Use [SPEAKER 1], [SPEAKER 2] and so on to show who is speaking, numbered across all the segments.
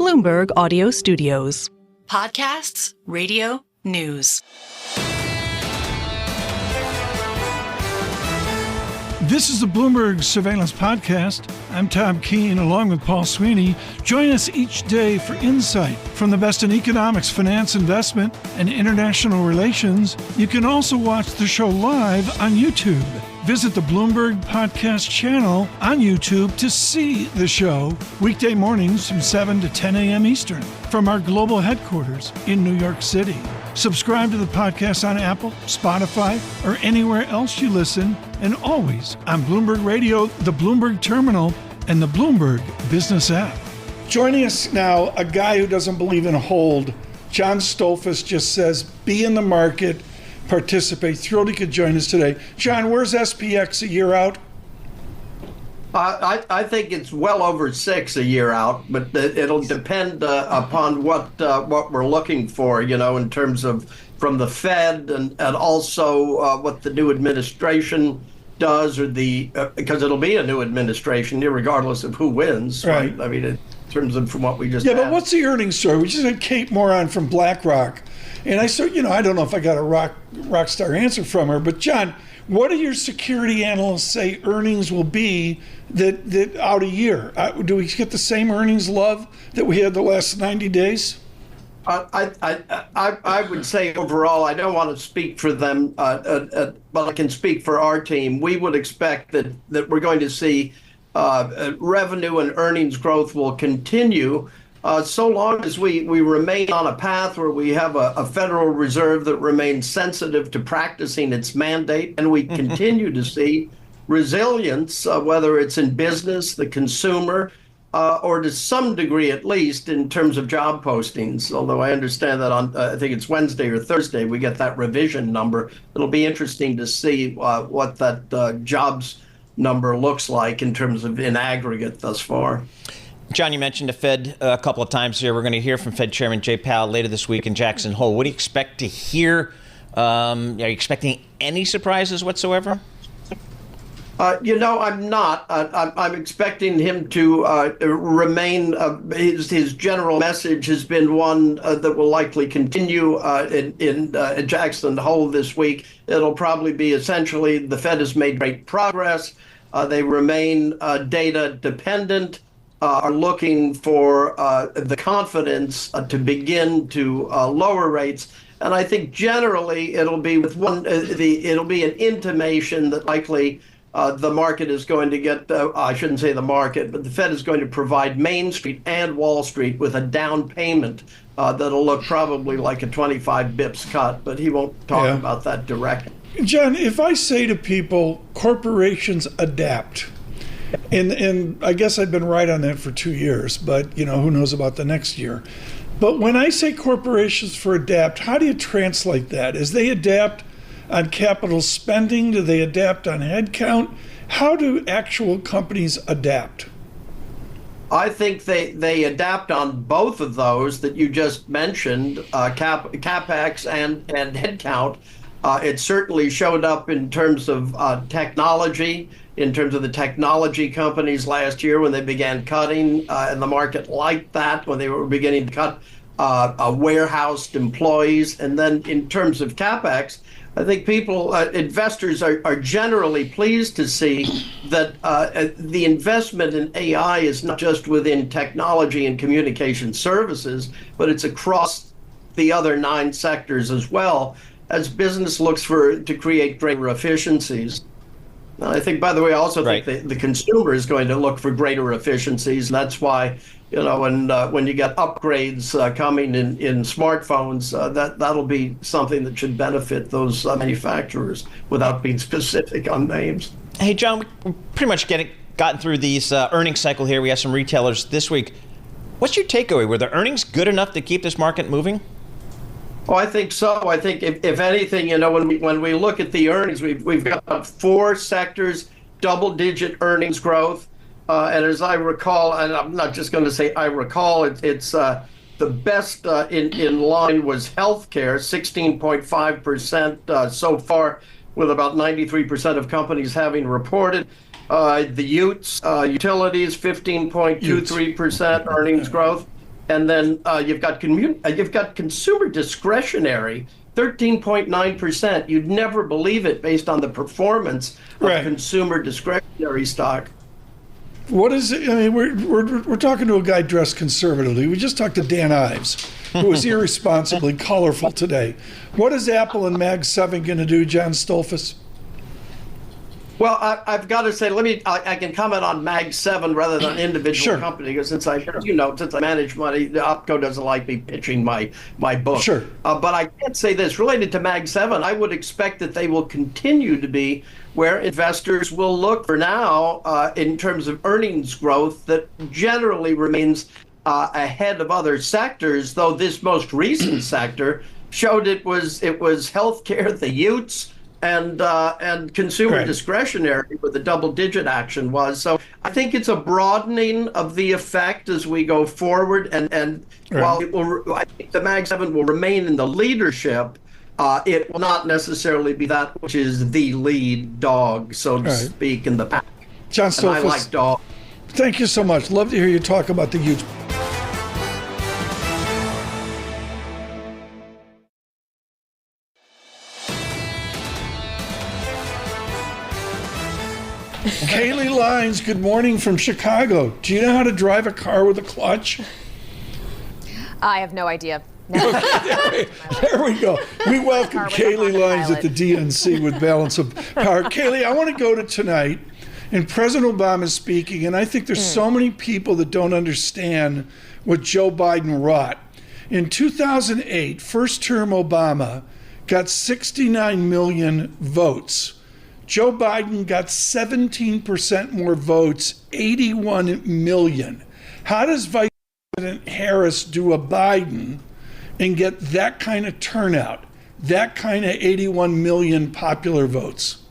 [SPEAKER 1] Bloomberg Audio Studios.
[SPEAKER 2] Podcasts, radio, news.
[SPEAKER 3] This is the Bloomberg Surveillance Podcast. I'm Tom Keene, along with Paul Sweeney. Join us each day for insight from the best in economics, finance, investment, and international relations. You can also watch the show live on YouTube. Visit the Bloomberg Podcast channel on YouTube to see the show weekday mornings from 7 to 10 a.m. Eastern from our global headquarters in New York City. Subscribe to the podcast on Apple, Spotify, or anywhere else you listen, and always on Bloomberg Radio, the Bloomberg Terminal, and the Bloomberg Business app. Joining us now, a guy who doesn't believe in hold. Jon Stoltzfus just says, be in the market, participate. Thrilled he could join us today. Jon, where's SPX a year out?
[SPEAKER 4] I think it's well over 6 a year out, but it'll depend upon what we're looking for, in terms of from the Fed and also what the new administration does, or because it'll be a new administration, regardless of who wins. Right. I mean, in terms of from what we just had.
[SPEAKER 3] But what's the earnings story? We just had Kate Moran from BlackRock, and I don't know if I got a rock star answer from her, but Jon, what do your security analysts say earnings will be that out a year? Do we get the same earnings love that we had the last 90 days?
[SPEAKER 4] I would say overall, I don't want to speak for them, but I can speak for our team. We would expect that we're going to see revenue and earnings growth will continue so long as we remain on a path where we have a Federal Reserve that remains sensitive to practicing its mandate, and we continue to see resilience, whether it's in business, the consumer, or to some degree at least in terms of job postings. Although I understand that on, I think it's Wednesday or Thursday, we get that revision number. It'll be interesting to see what that jobs number looks like in terms of in aggregate thus far.
[SPEAKER 5] Jon, you mentioned the Fed a couple of times here. We're going to hear from Fed Chairman Jay Powell later this week in Jackson Hole. What do you expect to hear? Are you expecting any surprises whatsoever?
[SPEAKER 4] I'm not. I'm expecting him to remain. His general message has been one that will likely continue in Jackson Hole this week. It'll probably be essentially the Fed has made great progress. They remain data dependent. Are looking for the confidence to begin to lower rates, and I think generally it'll be with it'll be an intimation that likely the market is going to get. I shouldn't say the market, but the Fed is going to provide Main Street and Wall Street with a down payment that'll look probably like a 25 bips cut, but he won't talk about that directly.
[SPEAKER 3] Jon, if I say to people, corporations adapt. And I guess I've been right on that for 2 years, but who knows about the next year. But when I say corporations for adapt, how do you translate that? As they adapt on capital spending, do they adapt on headcount? How do actual companies adapt?
[SPEAKER 4] I think they adapt on both of those that you just mentioned, CapEx and headcount. It certainly showed up in terms of technology, in terms of the technology companies last year when they began cutting, and the market liked that when they were beginning to cut warehoused employees. And then in terms of CapEx, I think investors are generally pleased to see that the investment in AI is not just within technology and communication services, but it's across the other 9 sectors as well, as business looks to create greater efficiencies. I think, by the way, I also think the consumer is going to look for greater efficiencies. And that's why, when you get upgrades coming in smartphones, that'll be something that should benefit those manufacturers without being specific on names.
[SPEAKER 5] Hey, Jon, we pretty much gotten through these earnings cycle here. We have some retailers this week. What's your takeaway? Were the earnings good enough to keep this market moving?
[SPEAKER 4] Oh, I think so. I think if anything, when we look at the earnings, we've got 4 sectors, double-digit earnings growth, and as I recall, and I'm not just going to say I recall, it's the best in line was healthcare, 16.5% so far, with about 93% of companies having reported. The utilities, 15.23% earnings growth. and then you've got consumer discretionary, 13.9%. You'd never believe it based on the performance of consumer discretionary stock.
[SPEAKER 3] What is it? I mean, we're talking to a guy dressed conservatively. We just talked to Dan Ives, who was irresponsibly colorful today. What is Apple and Mag 7 going to do, John Stoltzfus?
[SPEAKER 4] Well, I've got to say, I can comment on Mag 7 rather than individual company, because since I manage money, the OpCo doesn't like me pitching my book. Sure. But I can't say this. Related to Mag 7, I would expect that they will continue to be where investors will look for now in terms of earnings growth that generally remains ahead of other sectors, though this most recent sector showed it was healthcare, the Utes, and consumer discretionary, where the double-digit action was. So I think it's a broadening of the effect as we go forward. And while I think the Mag 7 will remain in the leadership, it will not necessarily be that which is the lead dog, so to speak, in the pack.
[SPEAKER 3] John Stoltzfus,
[SPEAKER 4] I like dogs.
[SPEAKER 3] Thank you so much. Love to hear you talk about the Utes. Kailey Leinz, good morning from Chicago. Do you know how to drive a car with a clutch?
[SPEAKER 6] I have no idea. No.
[SPEAKER 3] There we go. We welcome Kailey Leinz at the DNC with Balance of Power. Kailey, I want to go to tonight, and President Obama is speaking, and I think there's so many people that don't understand what Joe Biden wrought. In 2008, first-term Obama got 69 million votes. Joe Biden got 17% more votes, 81 million. How does Vice President Harris do a Biden and get that kind of turnout, that kind of 81 million popular votes?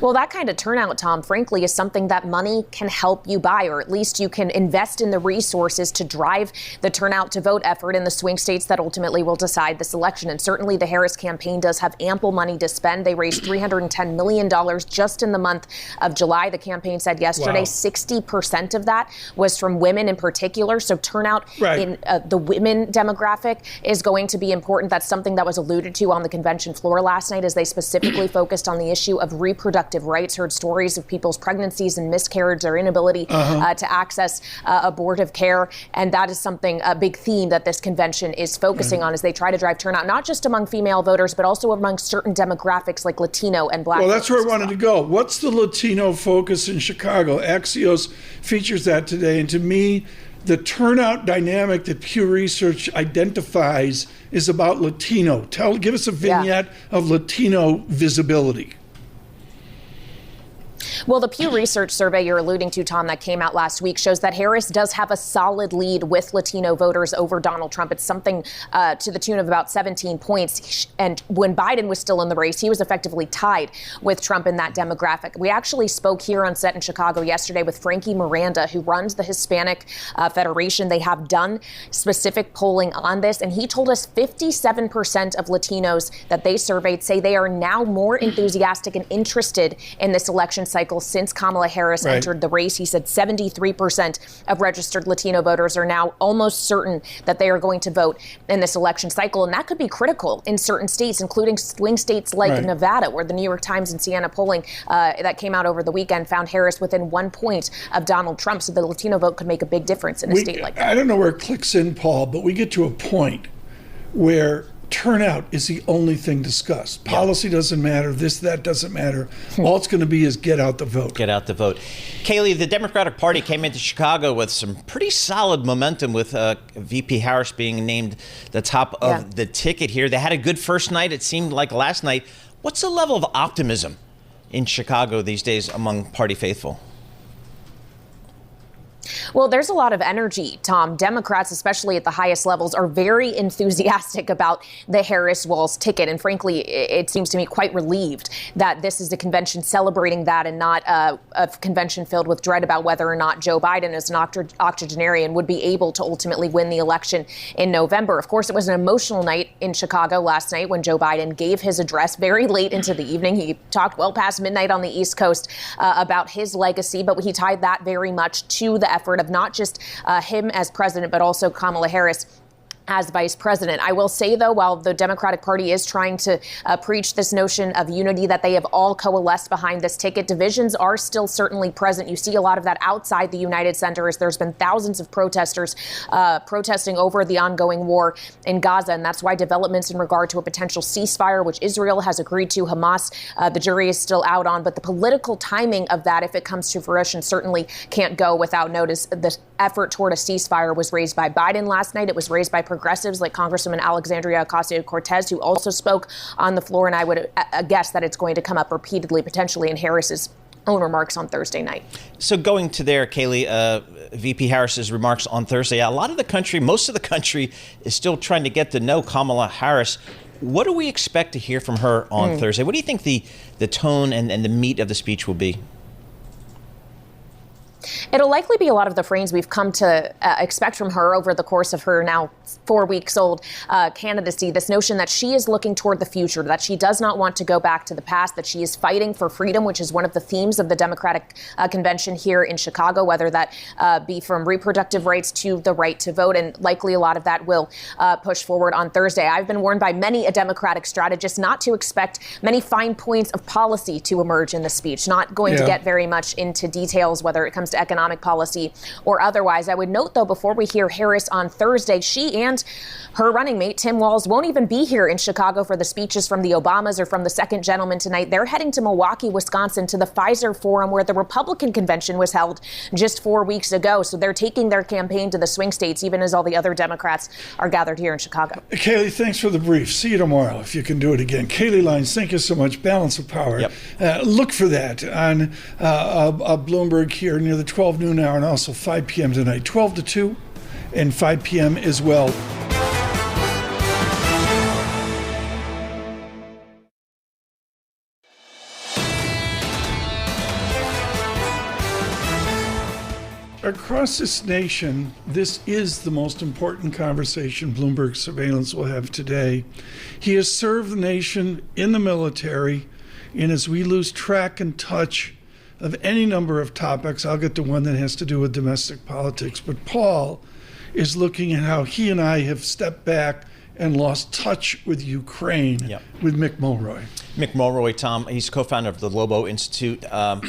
[SPEAKER 6] Well, that kind of turnout, Tom, frankly, is something that money can help you buy, or at least you can invest in the resources to drive the turnout to vote effort in the swing states that ultimately will decide this election. And certainly the Harris campaign does have ample money to spend. They raised $310 million just in the month of July. The campaign said yesterday 60% of that was from women in particular. So turnout in the women demographic is going to be important. That's something that was alluded to on the convention floor last night, as they specifically focused on the issue of reproductive rights, heard stories of people's pregnancies and miscarriage, their inability to access abortive care. And that is something, a big theme that this convention is focusing on as they try to drive turnout, not just among female voters, but also among certain demographics like Latino and Black.
[SPEAKER 3] Well, that's where I wanted to go. What's the Latino focus in Chicago? Axios features that today. And to me, the turnout dynamic that Pew Research identifies is about Latino. Give us a vignette of Latino visibility.
[SPEAKER 6] Well, the Pew Research survey you're alluding to, Tom, that came out last week shows that Harris does have a solid lead with Latino voters over Donald Trump. It's something to the tune of about 17 points. And when Biden was still in the race, he was effectively tied with Trump in that demographic. We actually spoke here on set in Chicago yesterday with Frankie Miranda, who runs the Hispanic Federation. They have done specific polling on this, and he told us 57% of Latinos that they surveyed say they are now more enthusiastic and interested in this election cycle since Kamala Harris entered the race. He said 73% of registered Latino voters are now almost certain that they are going to vote in this election cycle. And that could be critical in certain states, including swing states like Nevada, where the New York Times and Siena polling that came out over the weekend found Harris within 1 point of Donald Trump. So the Latino vote could make a big difference in a state like that.
[SPEAKER 3] I don't know where it clicks in, Paul, but we get to a point where turnout is the only thing discussed. Policy doesn't matter. This, that doesn't matter. All it's going to be is get out the vote.
[SPEAKER 5] Get out the vote. Kailey, the Democratic Party came into Chicago with some pretty solid momentum, with VP Harris being named the top of the ticket here. They had a good first night. It seemed like last night. What's the level of optimism in Chicago these days among party faithful?
[SPEAKER 6] Well, there's a lot of energy, Tom. Democrats, especially at the highest levels, are very enthusiastic about the Harris-Walz ticket. And frankly, it seems to me quite relieved that this is a convention celebrating that and not a convention filled with dread about whether or not Joe Biden, as an octogenarian, would be able to ultimately win the election in November. Of course, it was an emotional night in Chicago last night when Joe Biden gave his address very late into the evening. He talked well past midnight on the East Coast about his legacy, but he tied that very much to the effort of not just him as president, but also Kamala Harris as vice president. I will say, though, while the Democratic Party is trying to preach this notion of unity, that they have all coalesced behind this ticket, divisions are still certainly present. You see a lot of that outside the United Center, as there's been thousands of protesters protesting over the ongoing war in Gaza. And that's why developments in regard to a potential ceasefire, which Israel has agreed to, Hamas, the jury is still out on. But the political timing of that, if it comes to fruition, certainly can't go without notice. The effort toward a ceasefire was raised by Biden last night. It was raised by progressives like Congresswoman Alexandria Ocasio-Cortez, who also spoke on the floor. And I would guess that it's going to come up repeatedly, potentially in Harris's own remarks on Thursday night.
[SPEAKER 5] So going to there, Kailey, VP Harris's remarks on Thursday, a lot of the country, most of the country is still trying to get to know Kamala Harris. What do we expect to hear from her on Thursday? What do you think the tone and the meat of the speech will be?
[SPEAKER 6] It'll likely be a lot of the frames we've come to expect from her over the course of her now 4 weeks old candidacy. This notion that she is looking toward the future, that she does not want to go back to the past, that she is fighting for freedom, which is one of the themes of the Democratic convention here in Chicago, whether that be from reproductive rights to the right to vote. And likely a lot of that will push forward on Thursday. I've been warned by many a Democratic strategist not to expect many fine points of policy to emerge in the speech, not going to get very much into details, whether it comes to economic policy or otherwise. I would note, though, before we hear Harris on Thursday, she and her running mate, Tim Walz, won't even be here in Chicago for the speeches from the Obamas or from the second gentleman tonight. They're heading to Milwaukee, Wisconsin, to the Pfizer Forum, where the Republican convention was held just 4 weeks ago. So they're taking their campaign to the swing states, even as all the other Democrats are gathered here in Chicago.
[SPEAKER 3] Kailey, thanks for the brief. See you tomorrow if you can do it again. Kailey Leinz, thank you so much. Balance of Power.
[SPEAKER 5] Yep.
[SPEAKER 3] Look for that on Bloomberg here near the 12 noon hour, and also 5 p.m. tonight, 12 to 2 and 5 p.m. as well. Across this nation, this is the most important conversation Bloomberg Surveillance will have today. He has served the nation in the military, and as we lose track and touch of any number of topics, I'll get to one that has to do with domestic politics, but Paul is looking at how he and I have stepped back and lost touch with Ukraine with Mick Mulroy.
[SPEAKER 5] Mick Mulroy, Tom, he's co-founder of the Lobo Institute,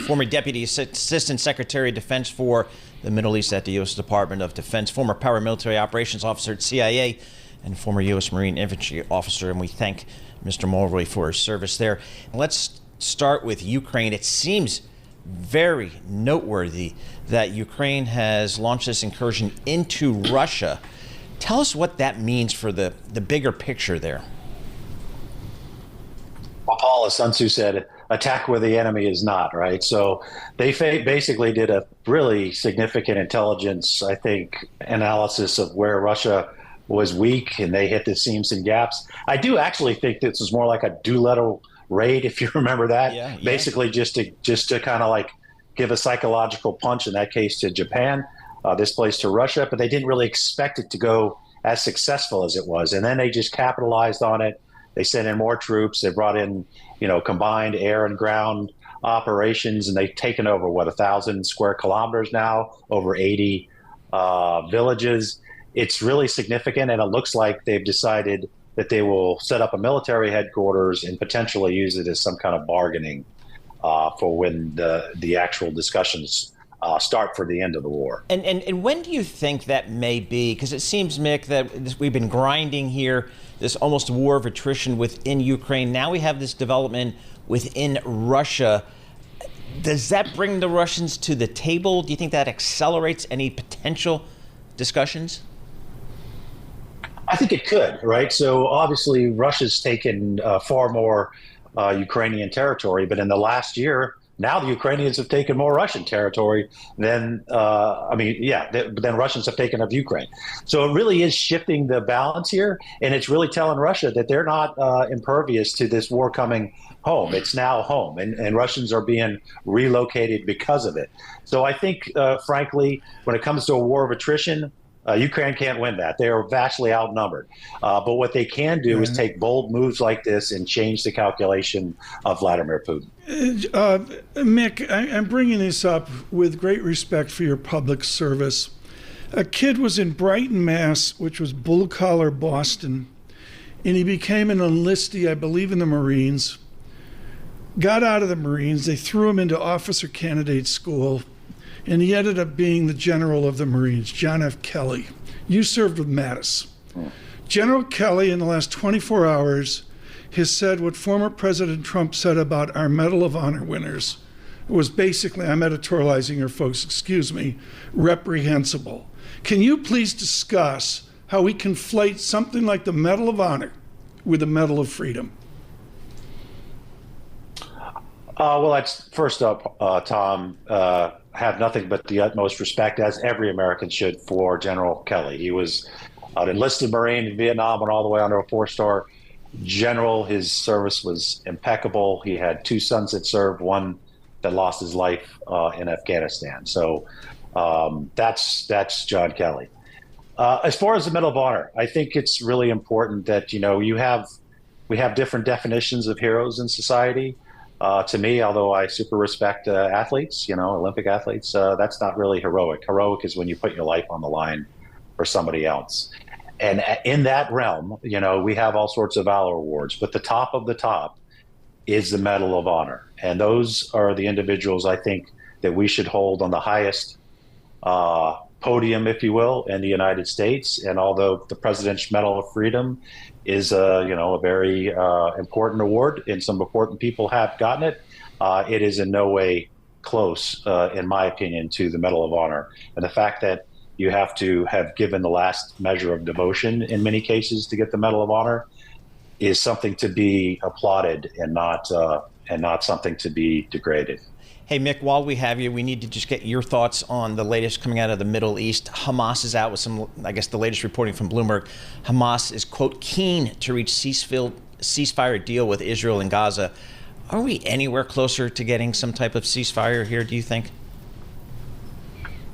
[SPEAKER 5] former Deputy Assistant Secretary of Defense for the Middle East at the U.S. Department of Defense, former paramilitary operations officer at CIA, and former U.S. Marine Infantry officer. And we thank Mr. Mulroy for his service there. Let's start with Ukraine. It seems very noteworthy that Ukraine has launched this incursion into Russia. Tell us what that means for the bigger picture there.
[SPEAKER 7] Well, Paul, as Sun Tzu said, attack where the enemy is not, right? So they basically did a really significant intelligence, I think, analysis of where Russia was weak, and they hit the seams and gaps. I do actually think this was more like a Doolittle raid, if you remember that. Basically just to kind of like give a psychological punch, in that case to Japan, this place to Russia, but they didn't really expect it to go as successful as it was. And then they just capitalized on it. They sent in more troops. They brought in, combined air and ground operations, and they've taken over 1,000 square kilometers now, over 80 villages. It's really significant, and it looks like they've decided that they will set up a military headquarters and potentially use it as some kind of bargaining for when the actual discussions start for the end of the war.
[SPEAKER 5] And when do you think that may be? Because it seems, Mick, that we've been grinding here, this almost war of attrition within Ukraine. Now we have this development within Russia. Does that bring the Russians to the table? Do you think that accelerates any potential discussions?
[SPEAKER 7] I think it could, right? So obviously Russia's taken far more Ukrainian territory, but in the last year, now the Ukrainians have taken more Russian territory than Russians have taken of Ukraine. So it really is shifting the balance here, and it's really telling Russia that they're not impervious to this war coming home. It's now home, and Russians are being relocated because of it. So I think, frankly, when it comes to a war of attrition, Ukraine can't win that. They are vastly outnumbered. But what they can do is take bold moves like this and change the calculation of Vladimir Putin.
[SPEAKER 3] Mick, I'm bringing this up with great respect for your public service. A kid was in Brighton, Mass., which was blue-collar Boston, and he became an enlistee, I believe, in the Marines. Got out of the Marines. They threw him into officer candidate school, and he ended up being the general of the Marines, John F. Kelly. You served with Mattis. General Kelly, in the last 24 hours, has said what former President Trump said about our Medal of Honor winners. It was basically, I'm editorializing here, folks, excuse me, reprehensible. Can you please discuss how we conflate something like the Medal of Honor with the Medal of Freedom?
[SPEAKER 7] Well, that's first up, Tom, have nothing but the utmost respect, as every American should, for General Kelly. He was an enlisted Marine in Vietnam and all the way under a 4-star general. His service was impeccable. He had 2 sons that served, one that lost his life in Afghanistan. So that's John Kelly. As far as the Medal of Honor, I think it's really important that, we have different definitions of heroes in society. To me, although I super respect athletes, Olympic athletes, that's not really heroic. Heroic is when you put your life on the line for somebody else. And in that realm, we have all sorts of valor awards, but the top of the top is the Medal of Honor. And those are the individuals, I think, that we should hold on the highest podium, if you will, in the United States. And although the President's Medal of Freedom is a very important award, and some important people have gotten it, it is in no way close, in my opinion, to the Medal of Honor. And the fact that you have to have given the last measure of devotion in many cases to get the Medal of Honor is something to be applauded and not something to be degraded.
[SPEAKER 5] Hey, Mick, while we have you, we need to just get your thoughts on the latest coming out of the Middle East. Hamas is out with some, I guess, the latest reporting from Bloomberg. Hamas is, quote, keen to reach ceasefire deal with Israel and Gaza. Are we anywhere closer to getting some type of ceasefire here, do you think?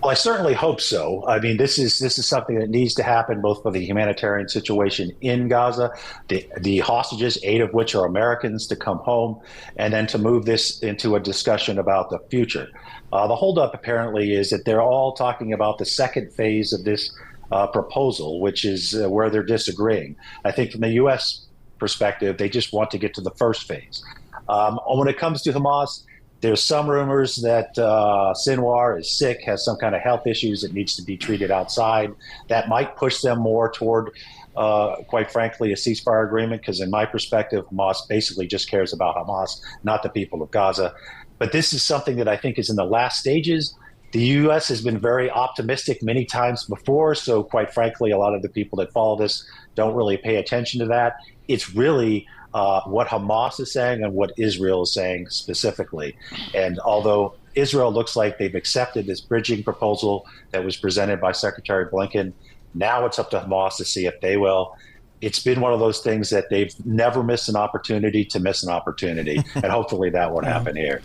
[SPEAKER 7] Well, I certainly hope so. I mean, this is something that needs to happen both for the humanitarian situation in Gaza, the hostages, 8 of which are Americans, to come home, and then to move this into a discussion about the future. The holdup apparently is that they're all talking about the second phase of this proposal, which is where they're disagreeing. I think from the U.S. perspective, they just want to get to the first phase. When it comes to Hamas, there's some rumors that Sinwar is sick, has some kind of health issues that needs to be treated outside. That might push them more toward, quite frankly, a ceasefire agreement, because in my perspective, Hamas basically just cares about Hamas, not the people of Gaza. But this is something that I think is in the last stages. The U.S. has been very optimistic many times before, so quite frankly, a lot of the people that follow this don't really pay attention to that. It's really what Hamas is saying and what Israel is saying specifically. And although Israel looks like they've accepted this bridging proposal that was presented by Secretary Blinken, now it's up to Hamas to see if they will. It's been one of those things that they've never missed an opportunity to miss an opportunity, and hopefully that won't happen here.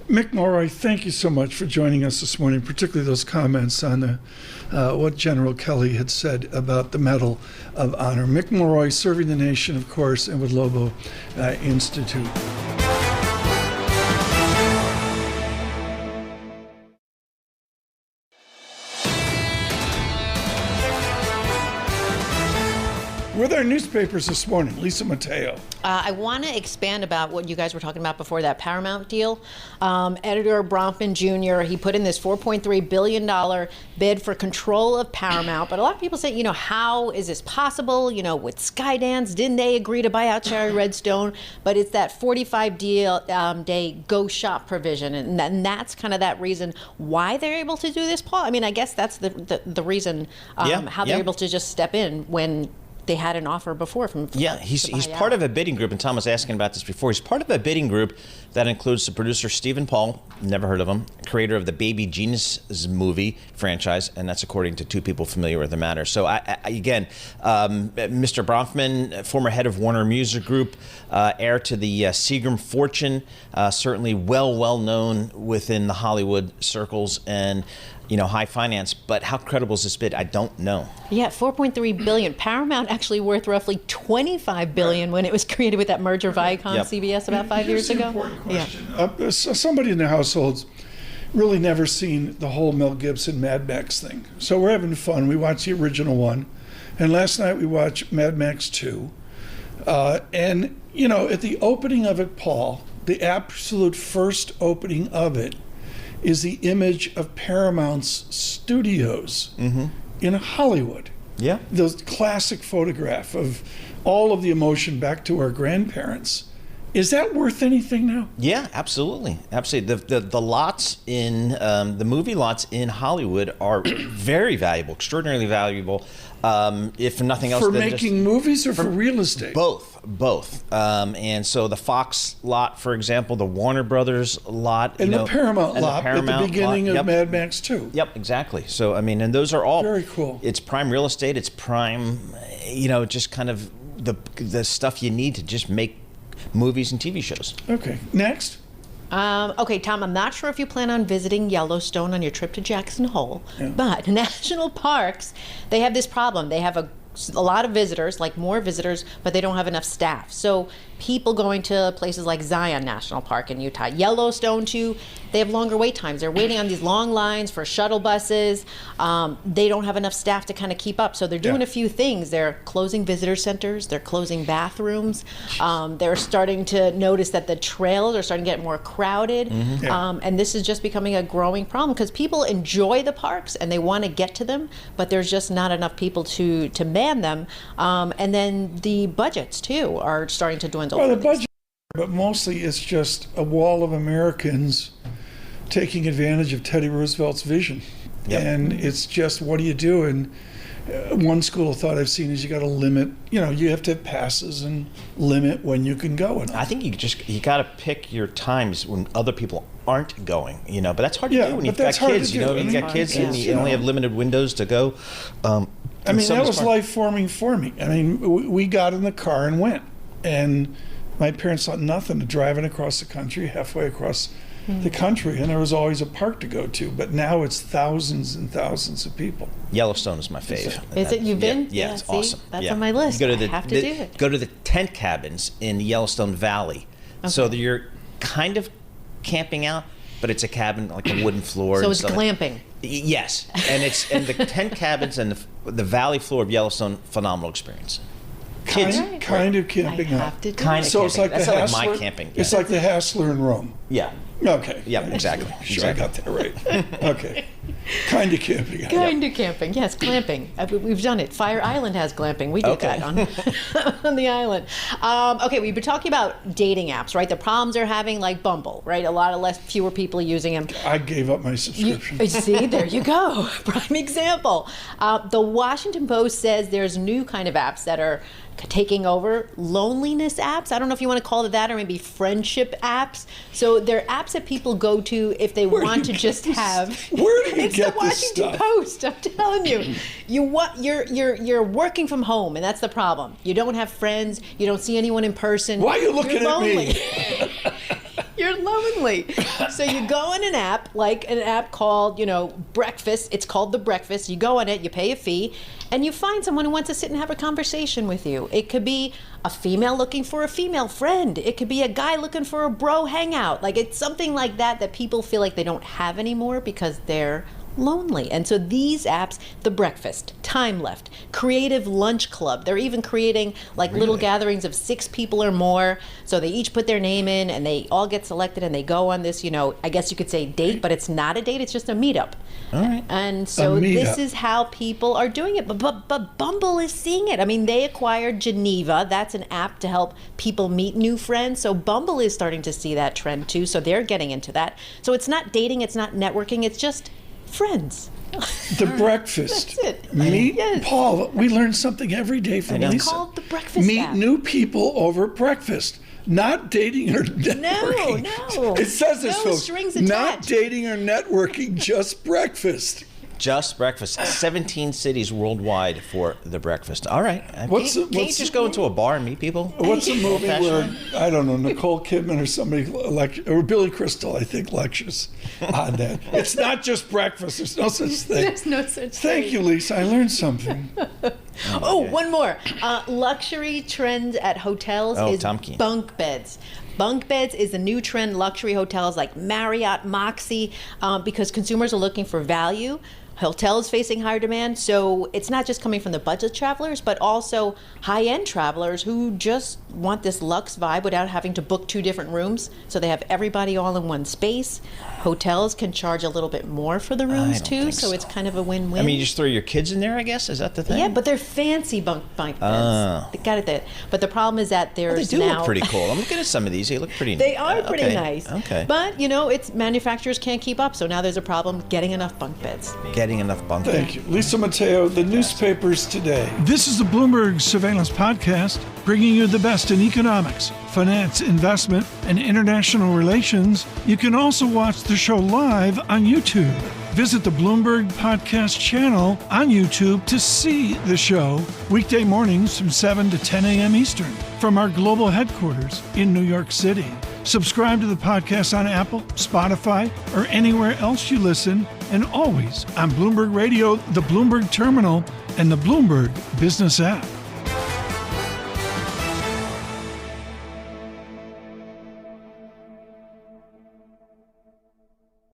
[SPEAKER 3] Mick Mulroy, thank you so much for joining us this morning, particularly those comments on what General Kelly had said about the Medal of Honor. Mick Mulroy, serving the nation, of course, and with Lobo Institute. With our newspapers this morning, Lisa Mateo.
[SPEAKER 8] I want to expand about what you guys were talking about before, that Paramount deal. Editor Bronfman Jr., he put in this $4.3 billion bid for control of Paramount. But a lot of people say, how is this possible? With Skydance, didn't they agree to buy out Cherry Redstone? But it's that 45-day go shop provision. And that's kind of that reason why they're able to do this, Paul. I mean, I guess that's the reason how they're able to just step in when they had an offer before from.
[SPEAKER 5] Yeah, he's part of a bidding group, and Tom was asking about this before. He's part of a bidding group that includes the producer Stephen Paul, never heard of him, creator of the Baby Genius movie franchise, and that's according to 2 people familiar with the matter. So again, Mr. Bronfman, former head of Warner Music Group, heir to the Seagram fortune, certainly well known within the Hollywood circles, and high finance. But how credible is this bid? I don't know.
[SPEAKER 8] Yeah, $4.3 billion. Paramount actually worth roughly $25 billion when it was created with that merger of Viacom CBS about 5 years ago.
[SPEAKER 3] Yeah. Somebody in the household's really never seen the whole Mel Gibson Mad Max thing. So we're having fun. We watched the original one. And last night we watched Mad Max 2. And, at the opening of it, Paul, the absolute first opening of it is the image of Paramount's studios in Hollywood.
[SPEAKER 5] Yeah.
[SPEAKER 3] The classic photograph of all of the emotion back to our grandparents. Is that worth anything now?
[SPEAKER 5] Yeah, absolutely. Absolutely. The lots in the movie lots in Hollywood are very valuable, extraordinarily valuable. If nothing else,
[SPEAKER 3] for making movies or for real estate?
[SPEAKER 5] Both. And so the Fox lot, for example, the Warner Brothers lot,
[SPEAKER 3] and the Paramount lot at the beginning of Mad Max 2.
[SPEAKER 5] Yep, exactly. So and those are all
[SPEAKER 3] very cool.
[SPEAKER 5] It's prime real estate. It's prime, just kind of the stuff you need to just make movies and TV shows.
[SPEAKER 3] Okay, next.
[SPEAKER 8] Okay, Tom, I'm not sure if you plan on visiting Yellowstone on your trip to Jackson Hole, but national parks, they have this problem. They have a lot of visitors, like more visitors, but they don't have enough staff. So people going to places like Zion National Park in Utah, Yellowstone too, they have longer wait times. They're waiting on these long lines for shuttle buses. They don't have enough staff to kind of keep up. So they're doing a few things. They're closing visitor centers. They're closing bathrooms. They're starting to notice that the trails are starting to get more crowded. And this is just becoming a growing problem because people enjoy the parks and they want to get to them, but there's just not enough people to man them. And then the budgets too are starting to dwindle.
[SPEAKER 3] Well, the budget, but mostly it's just a wall of Americans taking advantage of Teddy Roosevelt's vision. And it's just, what do you do? And one school of thought I've seen is you got to limit, you have to have passes and limit when you can go. And
[SPEAKER 5] I think you got to pick your times when other people aren't going, but that's hard to do when you've got kids, you've got kids and you only have limited windows to go. That
[SPEAKER 3] was life-forming for me. We got in the car and went. And my parents thought nothing of driving across the country, halfway across the country, and there was always a park to go to. But now it's thousands and thousands of people.
[SPEAKER 5] Yellowstone is my fave.
[SPEAKER 8] Is it? You've been?
[SPEAKER 5] Yeah, it's awesome.
[SPEAKER 8] That's on my list. I have to do it.
[SPEAKER 5] Go to the tent cabins in the Yellowstone Valley. Okay. So you're kind of camping out, but it's a cabin, like a wooden floor.
[SPEAKER 8] So it's glamping.
[SPEAKER 5] Yes, and the tent cabins and the valley floor of Yellowstone, phenomenal experience. Kids,
[SPEAKER 3] kind of camping out.
[SPEAKER 5] So it's like that's like my camping.
[SPEAKER 3] It's like the Hassler in Rome.
[SPEAKER 5] Yeah.
[SPEAKER 3] Okay.
[SPEAKER 5] Yeah, exactly.
[SPEAKER 3] Sure, I got that right. Okay. Kind of camping.
[SPEAKER 8] Kind of camping. Yes, glamping. We've done it. Fire Island has glamping. We did that on the island. Okay, we've been talking about dating apps, right? The problems they're having, like Bumble, right? A lot of fewer people using them.
[SPEAKER 3] I gave up my subscription.
[SPEAKER 8] See, there you go. Prime example. The Washington Post says there's new kind of apps that are taking over, loneliness apps. I don't know if you want to call it that, or maybe friendship apps. So they're apps that people go to if they want to just have.
[SPEAKER 3] Where do you
[SPEAKER 8] it's
[SPEAKER 3] get
[SPEAKER 8] the Washington Post. I'm telling you, you're working from home, and that's the problem. You don't have friends. You don't see anyone in person.
[SPEAKER 3] Why are you looking
[SPEAKER 8] at
[SPEAKER 3] me?
[SPEAKER 8] You're lonely. So you go on an app, like an app called, Breakfast. It's called The Breakfast. You go on it, you pay a fee, and you find someone who wants to sit and have a conversation with you. It could be a female looking for a female friend. It could be a guy looking for a bro hangout. It's something like that people feel like they don't have anymore because they're lonely. And so these apps, The Breakfast, Time Left, Creative Lunch Club, they're even creating little gatherings of 6 people or more. So they each put their name in and they all get selected and they go on this, I guess you could say date, but it's not a date, it's just a meetup.
[SPEAKER 5] All right.
[SPEAKER 8] And so this is how people are doing it. But Bumble is seeing it. They acquired Geneva. That's an app to help people meet new friends. So Bumble is starting to see that trend too. So they're getting into that. So it's not dating, it's not networking, it's just friends.
[SPEAKER 3] The Breakfast.
[SPEAKER 8] That's it.
[SPEAKER 3] Paul, we learn something every day from Lisa.
[SPEAKER 8] It's called The Breakfast
[SPEAKER 3] Meet
[SPEAKER 8] app.
[SPEAKER 3] new people over breakfast. Not dating or networking.
[SPEAKER 8] No.
[SPEAKER 3] It says this,
[SPEAKER 8] no
[SPEAKER 3] folks.
[SPEAKER 8] strings attached.
[SPEAKER 3] Not dating or networking, just breakfast.
[SPEAKER 5] Just breakfast. 17 cities worldwide for the breakfast. All right. Can't you just go into a bar and meet people?
[SPEAKER 3] What's a movie where, I don't know, Nicole Kidman or somebody, or Billy Crystal, I think, lectures on that? It's not just breakfast. There's no such thing.
[SPEAKER 8] There's no such thing.
[SPEAKER 3] Thank you, Lisa. I learned something.
[SPEAKER 8] One more. Luxury trend at hotels is bunk beds. Bunk beds is a new trend. Luxury hotels like Marriott, Moxy, because consumers are looking for value. Hotels facing higher demand, so it's not just coming from the budget travelers, but also high-end travelers who just want this luxe vibe without having to book 2 different rooms. So they have everybody all in one space. Hotels can charge a little bit more for the rooms too, so it's kind of a win-win.
[SPEAKER 5] I mean, you just throw your kids in there, I guess? Is that the thing?
[SPEAKER 8] Yeah, but they're fancy bunk beds. They got it there. But the problem is that there's
[SPEAKER 5] they do look pretty cool. I'm looking at some of these. They look pretty nice.
[SPEAKER 8] They are pretty nice.
[SPEAKER 5] Okay.
[SPEAKER 8] But, it's manufacturers can't keep up, so now there's a problem getting enough bunk beds.
[SPEAKER 5] Getting enough bunk beds.
[SPEAKER 3] Thank you. Lisa Mateo, the newspapers today. This is the Bloomberg Surveillance Podcast, bringing you the best in economics, finance, investment, and international relations. You can also watch the show live on YouTube. Visit the Bloomberg Podcast channel on YouTube to see the show weekday mornings from 7 to 10 a.m. Eastern from our global headquarters in New York City. Subscribe to the podcast on Apple, Spotify, or anywhere else you listen, and always on Bloomberg Radio, the Bloomberg Terminal, and the Bloomberg Business app.